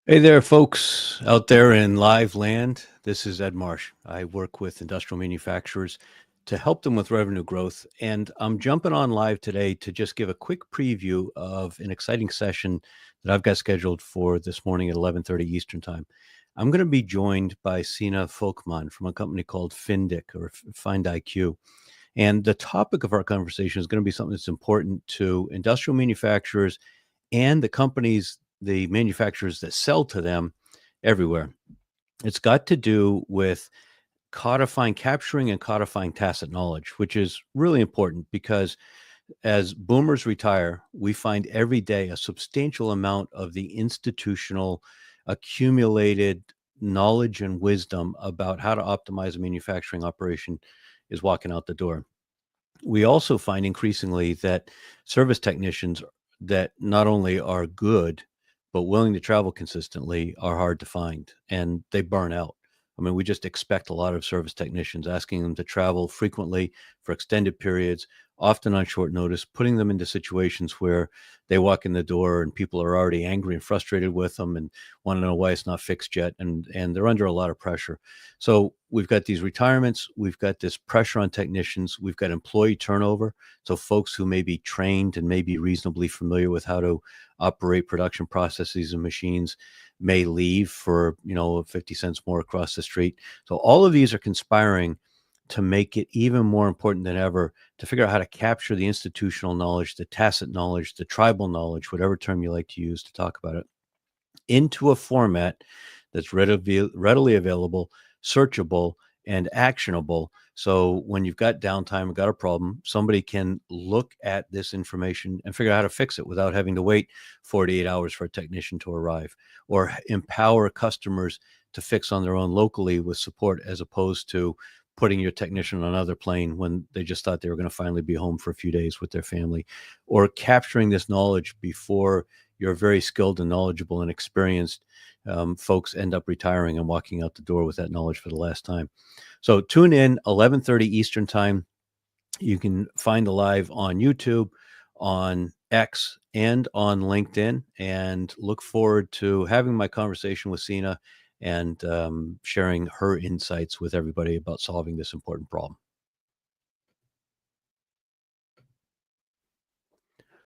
Hey there, folks out there in live land. This is Ed Marsh. I work with industrial manufacturers to help them with revenue growth. And I'm jumping on live today to just give a quick preview of an exciting session that I've got scheduled for this morning at 11:30 Eastern Time. I'm going to be joined by Sina Folkman from a company called Findic or Find IQ. And the topic of our conversation is going to be something that's important to industrial manufacturers and the manufacturers that sell to them everywhere. It's got to do with capturing and codifying tacit knowledge, which is really important because as boomers retire, we find every day a substantial amount of the institutional accumulated knowledge and wisdom about how to optimize a manufacturing operation is walking out the door. We also find increasingly that service technicians that not only are good, but willing to travel consistently are hard to find and they burn out. I mean, we just expect a lot of service technicians, asking them to travel frequently for extended periods, often on short notice, putting them into situations where they walk in the door and people are already angry and frustrated with them and want to know why it's not fixed yet. And they're under a lot of pressure. So we've got these retirements, we've got this pressure on technicians, we've got employee turnover. So folks who may be trained and may be reasonably familiar with how to operate production processes and machines may leave for 50 cents more across the street. So all of these are conspiring to make it even more important than ever to figure out how to capture the institutional knowledge, the tacit knowledge, the tribal knowledge, whatever term you like to use to talk about it, into a format that's readily available, searchable, and actionable. So when you've got downtime, got a problem, somebody can look at this information and figure out how to fix it without having to wait 48 hours for a technician to arrive, or empower customers to fix on their own locally with support, as opposed to putting your technician on another plane when they just thought they were going to finally be home for a few days with their family, or capturing this knowledge before your very skilled and knowledgeable and experienced folks end up retiring and walking out the door with that knowledge for the last time. So tune in 11:30 Eastern Time. You can find the live on YouTube, on X, and on LinkedIn. And look forward to having my conversation with Sina and sharing her insights with everybody about solving this important problem.